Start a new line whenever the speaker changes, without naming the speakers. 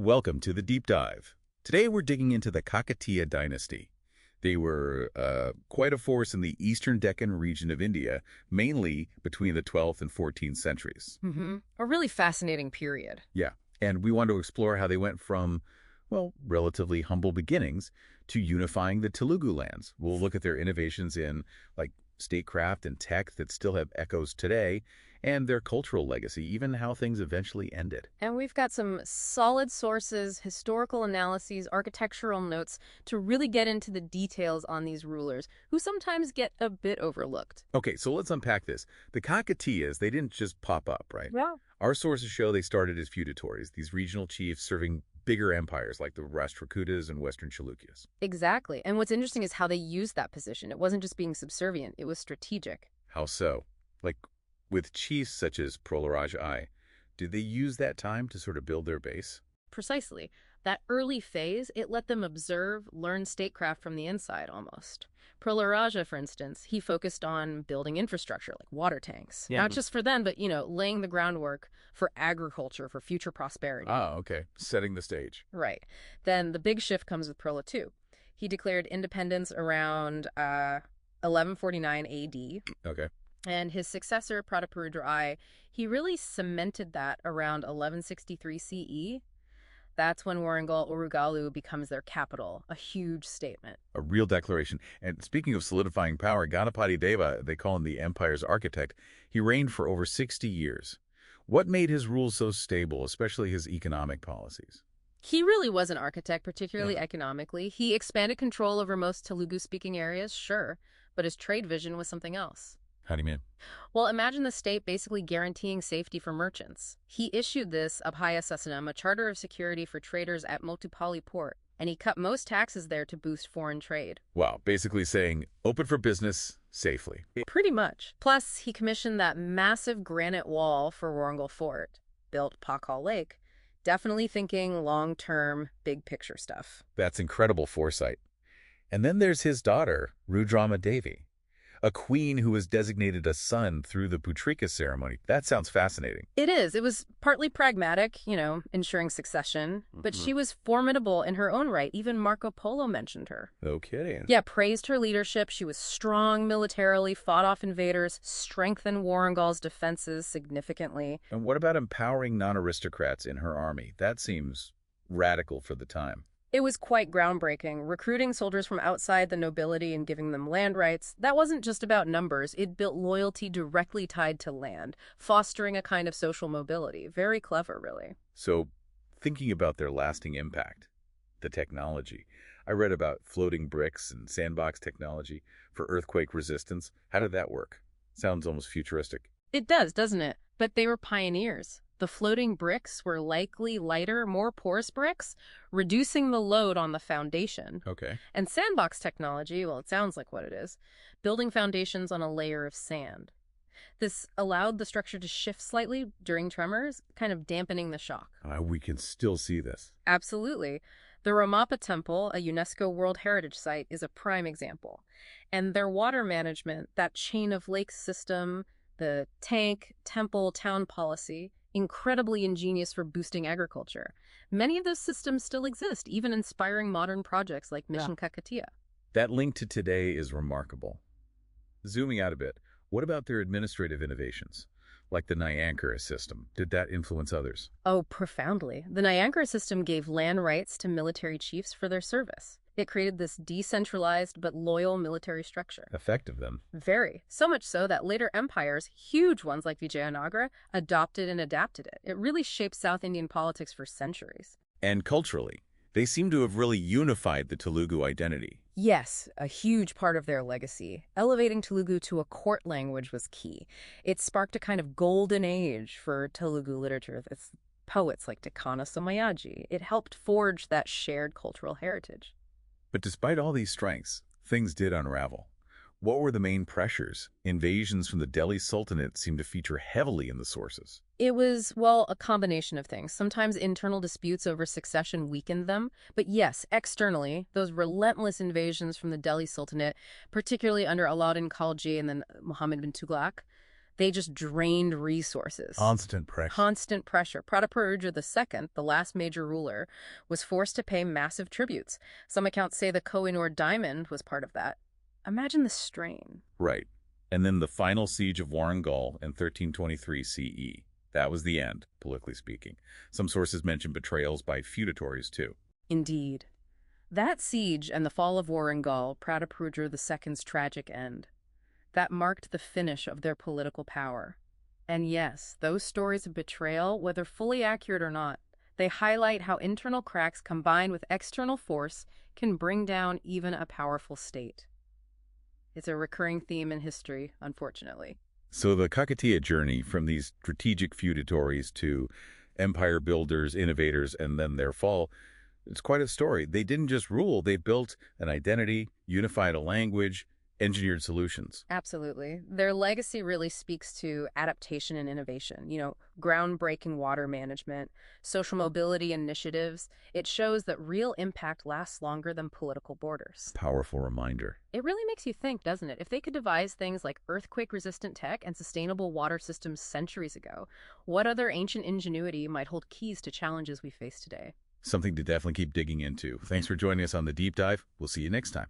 welcome to the Deep Dive. Today we're digging into the Kakatiya Dynasty. They were quite a force in the eastern Deccan region of India, mainly between the 12th and 14th centuries.
A really fascinating period.
Yeah, and we want to explore how they went from, well, relatively humble beginnings to unifying the Telugu lands. We'll look at their innovations in, like, statecraft and tech that still have echoes today, and their cultural legacy, even how things eventually ended.
And we've got some solid sources, historical analyses, architectural notes to really get into the details on these rulers, who sometimes get a bit overlooked.
Okay, so let's unpack this. The Kakatiyas, they didn't just pop up, right?
Yeah.
Our sources show they started as feudatories, these regional chiefs serving bigger empires like the Rashtrakutas and Western Chalukyas.
Exactly. And what's interesting is how they used that position. It wasn't just being subservient, it was strategic.
How so? Like, with chiefs such as Prolaraja I, did they use that time to sort of build their base?
Precisely. That early phase, it let them observe, learn statecraft from the inside almost. Prolaraja, for instance, he focused on building infrastructure like water tanks.
Yeah.
Not just for them, but, laying the groundwork for agriculture, for future prosperity.
Ah, okay. Setting the stage.
Right. Then the big shift comes with Prola II. He declared independence around 1149 AD.
Okay.
And his successor, Prataparudra I, he really cemented that around 1163 CE. That's when Warangal Urugalu becomes their capital, a huge statement.
A real declaration. And speaking of solidifying power, Ganapati Deva, they call him the empire's architect, he reigned for over 60 years. What made his rule so stable, especially his economic policies?
He really was an architect, particularly economically. He expanded control over most Telugu-speaking areas, sure, but his trade vision was something else.
How do you mean?
Well, imagine the state basically guaranteeing safety for merchants. He issued this Abhaya Sasanam, a charter of security for traders at Motupalli port, and he cut most taxes there to boost foreign trade.
Wow, basically saying open for business safely.
Pretty much. Plus, he commissioned that massive granite wall for Warangal Fort, built Pakal Lake, definitely thinking long-term, big-picture stuff.
That's incredible foresight. And then there's his daughter, Rudrama Devi, a queen who was designated a son through the Putrika ceremony. That sounds fascinating.
It is. It was partly pragmatic, ensuring succession, but she was formidable in her own right. Even Marco Polo mentioned her.
No kidding.
Yeah, praised her leadership. She was strong militarily, fought off invaders, strengthened Warangal's defenses significantly.
And what about empowering non-aristocrats in her army? That seems radical for the time.
It was quite groundbreaking, recruiting soldiers from outside the nobility and giving them land rights. That wasn't just about numbers. It built loyalty directly tied to land, fostering a kind of social mobility. Very clever, really.
So, thinking about their lasting impact, the technology. I read about floating bricks and sandbox technology for earthquake resistance. How did that work? Sounds almost futuristic.
It does, doesn't it? But they were pioneers. The floating bricks were likely lighter, more porous bricks, reducing the load on the foundation.
Okay.
And sandbox technology, well, it sounds like what it is, building foundations on a layer of sand. This allowed the structure to shift slightly during tremors, kind of dampening the shock.
We can still see this.
Absolutely. The Ramappa Temple, a UNESCO World Heritage Site, is a prime example. And their water management, that chain of lakes system, the tank, temple, town policy, incredibly ingenious for boosting agriculture. Many of those systems still exist, even inspiring modern projects like Mission Kakatiya.
That link to today is remarkable. Zooming out a bit, what about their administrative innovations? Like the Nyankara system, did that influence others?
Oh, profoundly. The Nyankara system gave land rights to military chiefs for their service. It created this decentralized but loyal military structure.
Effective, then.
Very. So much so that later empires, huge ones like Vijayanagara, adopted and adapted it. It really shaped South Indian politics for centuries.
And culturally, they seem to have really unified the Telugu identity.
Yes, a huge part of their legacy. Elevating Telugu to a court language was key. It sparked a kind of golden age for Telugu literature. It's poets like Deccan Somayaji. It helped forge that shared cultural heritage.
But despite all these strengths, things did unravel. What were the main pressures? Invasions from the Delhi Sultanate seem to feature heavily in the sources.
It was, well, a combination of things. Sometimes internal disputes over succession weakened them. But yes, externally, those relentless invasions from the Delhi Sultanate, particularly under Alauddin Khalji and then Muhammad bin Tughlaq, They just drained resources.
Constant pressure.
Constant pressure. Prataparudra II, the last major ruler, was forced to pay massive tributes. Some accounts say the Koh-i-Noor diamond was part of that. Imagine the strain.
Right. And then the final siege of Warangal in 1323 CE. That was the end, politically speaking. Some sources mention betrayals by feudatories, too.
Indeed. That siege and the fall of Warangal, Prataparudra II's tragic end, that marked the finish of their political power. And yes, those stories of betrayal, whether fully accurate or not, they highlight how internal cracks combined with external force can bring down even a powerful state. It's a recurring theme in history, unfortunately.
So the Kakatiya journey from these strategic feudatories to empire builders, innovators, and then their fall, it's quite a story. They didn't just rule, they built an identity, unified a language, engineered solutions.
Absolutely. Their legacy really speaks to adaptation and innovation, groundbreaking water management, social mobility initiatives. It shows that real impact lasts longer than political borders.
Powerful reminder.
It really makes you think, doesn't it? If they could devise things like earthquake-resistant tech and sustainable water systems centuries ago, what other ancient ingenuity might hold keys to challenges we face today?
Something to definitely keep digging into. Thanks for joining us on the deep dive. We'll see you next time.